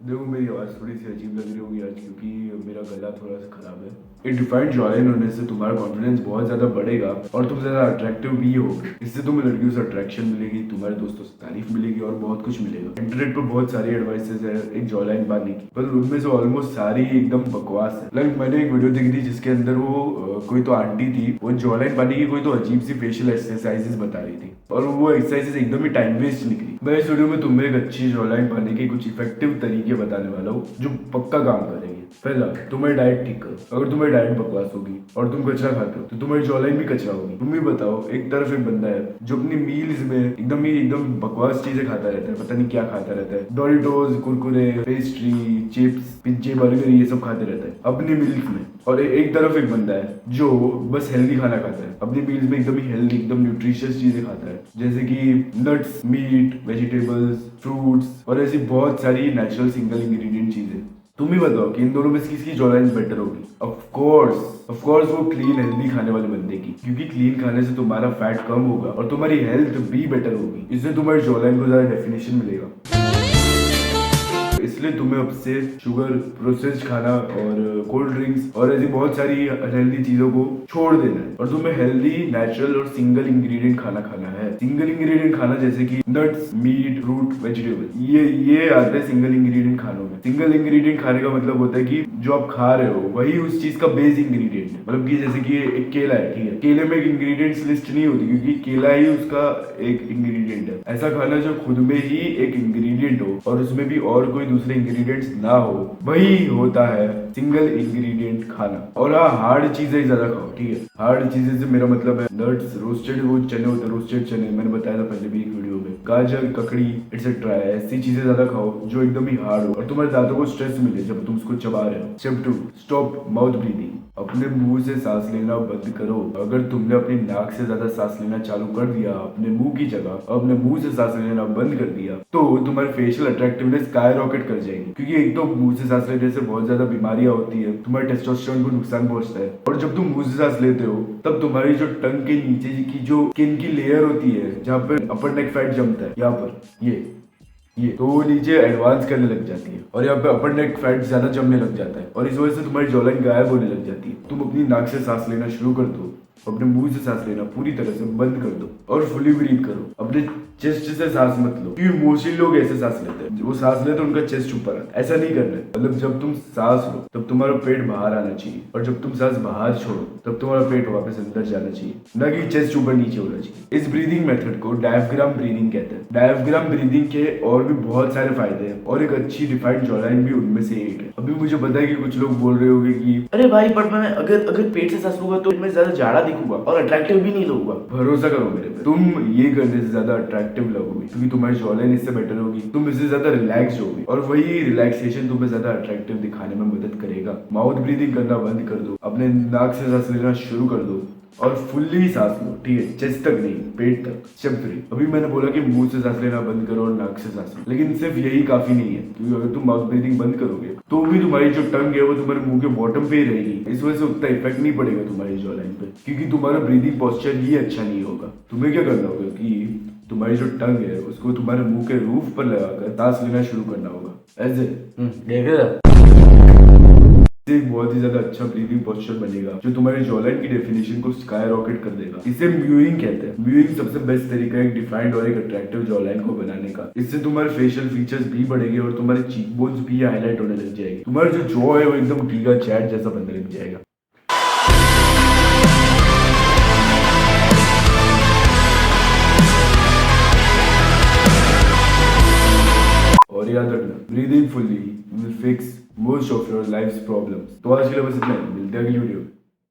देखो मेरी आवाज़ थोड़ी सी अजीब लग रही होगी आज क्योंकि मेरा गला थोड़ा सा खराब है। एक डिफाइंड जॉलाइन होने से तुम्हारा कॉन्फिडेंस बहुत ज़्यादा बढ़ेगा और तुम ज़्यादा अट्रैक्टिव भी होगे। इससे तुम्हें लड़कियों से अट्रैक्शन मिलेगी, तुम्हारे दोस्तों से तारीफ मिलेगी और बहुत कुछ मिलेगा। इंटरनेट पर बहुत सारी एडवाइसेज है एक जॉलाइन पाने की, पर उनमें से ऑलमोस्ट सारी एकदम बकवास है। लाइक मैंने एक वीडियो देखी थी जिसके अंदर वो कोई तो आंटी थी, वो जॉलाइन पाने की कोई तो अजीब सी फेशियल एक्सरसाइजेस बता रही थी और वो एक्सरसाइजेस एकदम ही टाइम वेस्ट निकली। मैं इस वीडियो में तुम्हें एक अच्छी जॉलाइन पाने के कुछ इफेक्टिव तरीके बताने वाला हूँ जो पक्का काम करेंगे। पहला, तुम्हारी डाइट ठीक करो। अगर तुम्हारी डाइट बकवास होगी और तुम कचरा खाते हो तो तुम्हारी जॉलाइन भी कचरा होगी। तुम भी बताओ, एक तरफ एक बंदा है जो अपनी मील्स में एकदम बकवास चीजें खाता रहता है, पता नहीं क्या खाता रहता है, डोरिटोज, कुरकुरे, पेस्ट्री, चिप्स, पिज्जे, बर्गर, ये सब खाते रहता है अपनी मील्स में। और एक तरफ एक बंदा है जो बस हेल्दी खाना खाता है, अपनी मील्स में एकदम ही हेल्दी, एकदम न्यूट्रिशियस चीजें खाता है, जैसे कि नट्स, मीट, वेजिटेबल्स, फ्रूट्स और ऐसी बहुत सारी नेचुरल सिंगल इंग्रेडिएंट चीजें। तुम ही बताओ कि इन दोनों में किसकी जॉलाइन बेटर होगी? ऑफ कोर्स वो क्लीन हेल्दी खाने वाले बंदे की, क्योंकि क्लीन खाने से तुम्हारा फैट कम होगा और तुम्हारी हेल्थ भी बेटर होगी। इससे तुम्हारी जॉलाइन को ज्यादा डेफिनेशन मिलेगा। इसलिए तुम्हें अब से शुगर, प्रोसेस्ड खाना और कोल्ड ड्रिंक्स और ऐसी बहुत सारी अनहेल्दी चीजों को छोड़ देना है और तुम्हें हेल्दी, नेचुरल और सिंगल इंग्रेडिएंट खाना खाना है। सिंगल इंग्रेडिएंट खाना जैसे कि नट्स, मीट, फ्रूट, वेजिटेबल, ये आते हैं सिंगल इंग्रेडिएंट खानों में। सिंगल इंग्रेडिएंट खाने का मतलब होता है कि जो आप खा रहे हो वही उस चीज का बेस इंग्रेडिएंट है। मतलब कि जैसे कि एक केला है, ठीक है, केले में एक इंग्रेडिएंट्स लिस्ट नहीं होती क्योंकि केला ही उसका एक इंग्रेडिएंट है। ऐसा खाना जो खुद में ही एक इंग्रेडिएंट हो और उसमें भी और कोई दूसरे इंग्रेडिएंट्स ना हो, वही होता है सिंगल इंग्रेडिएंट खाना। और हाँ, हार्ड चीजें ज्यादा खाओ, ठीक है। हार्ड चीजें से मेरा मतलब है नट्स, रोस्टेड वो चने होते हैं, रोस्टेड चने, मैंने बताया था पहले भी एक वीडियो में, गाजर, ककड़ी एटसेट्रा, ऐसी चीजें ज्यादा खाओ जो एकदम ही हार्ड हो और तुम्हारे दांतों को स्ट्रेस मिले जब तुम उसको चबा रहे हो। Step 2, stop mouth breathing. अपने मुंह से सांस लेना बंद करो। अगर तुमने अपनी नाक से ज्यादा सांस लेना चालू कर दिया अपने मुंह की जगह, अपने मुंह से सांस लेना बंद कर दिया, तो तुम्हारी फेशियल अट्रैक्टिवनेस स्काई रॉकेट कर जाएगी। क्योंकि एक तो मुंह से सांस लेने से बहुत ज्यादा बीमारियां होती है, तुम्हारे टेस्टोस्टेरोन को नुकसान पहुंचता है। और जब तुम मुंह से सांस लेते हो तब तुम्हारी जो टंग के नीचे की जो स्किन की लेयर होती है, जहाँ पे अपर नेक फैट जमता है, यहाँ पर ये तो वो नीचे एडवांस करने लग जाती है और यहाँ पे अपर नेक फैट ज्यादा जमने लग जाता है और इस वजह से तुम्हारी जॉलाइन गायब होने लग जाती है। तुम अपनी नाक से सांस लेना शुरू कर दो, अपने मुंह से सांस लेना पूरी तरह से बंद कर दो और फुली ब्रीथ करो। अपने चेस्ट से सांस मत लो, क्योंकि मोस्टली लोग ऐसे सांस लेते हैं, वो सांस लेते हैं उनका चेस्ट ऊपर आता है। ऐसा नहीं करना है। मतलब जब तुम सांस लो तब तुम्हारा पेट बाहर आना चाहिए और जब तुम सांस बाहर छोड़ो तब तुम्हारा पेट वापस अंदर जाना चाहिए, ना कि चेस्ट ऊपर नीचे होना चाहिए। इस ब्रीदिंग मेथड को डायफ्राम ब्रीदिंग कहते हैं। डायफ्राम ब्रीदिंग के और भी बहुत सारे फायदे हैं और एक अच्छी डिफाइंड जॉलाइन भी उनमें से एक है। अभी मुझे पता है कि कुछ लोग बोल रहे होंगे कि अरे भाई, पर मैं अगर पेट से सांस लूंगा तो मैं ज्यादा जाड़ा दिखूंगा और अट्रैक्टिव भी नहीं लगूंगा। भरोसा करो मेरे पे, तुम ये करने से ज्यादा अट्रैक्टिव लगोगे क्योंकि तुम्हारी जॉलाइन इससे बेटर होगी, तुम इससे ज्यादा रिलैक्स होगी और वही रिलैक्सेशन तुम्हें ज्यादा अट्रैक्टिव दिखाने में मदद करेगा। माउथ ब्रीदिंग करना बंद कर दो, अपने नाक से सांस लेना शुरू कर दो और फुल्ली सांस लो, ठीक है, चेस्ट तक नहीं, पेट तक। स्टेप 3, अभी मैंने बोला कि मुंह से सांस लेना बंद करो और नाक से सांस लो, लेकिन सिर्फ यही काफी नहीं है, क्योंकि अगर तुम माउथ ब्रीदिंग बंद करोगे तो भी तुम्हारी जो टंग है वो तुम्हारे मुंह के बॉटम पे ही रहेगी। इस वजह से उतना इफेक्ट नहीं पड़ेगा तुम्हारी जॉलाइन पे, क्योंकि तुम्हारा ब्रीदिंग पोस्चर ही अच्छा नहीं होगा। तुम्हें क्या करना होगा कि तुम्हारी जो टंग है उसको तुम्हारे मुंह के रूफ पर लगाकर सांस लेना शुरू करना होगा। ऐसे एक बहुत ही ज्यादा अच्छा ब्रीदिंग पोस्चर बनेगा जो तुम्हारी जॉलाइन की डेफिनेशन को स्काई रॉकेट कर देगा। इसे म्यूइंग कहते हैं। म्यूइंग सबसे बेस्ट तरीका है एक डिफाइंड और एक अट्रैक्टिव जॉलाइन को बनाने का। इससे तुम्हारे फेशियल फीचर्स भी बढ़ेंगे और तुम्हारे चीक बोन्स भी हाईलाइट होने लग जाएगी। तुम्हारा जो जॉ है वो एकदम गीगा चैट जैसा बनने लग जाएगा। और याद रखना, breathing fully will fix most of your life's problems. तो आज के लिए बस इतना ही, मिलते हैं अगली वीडियो।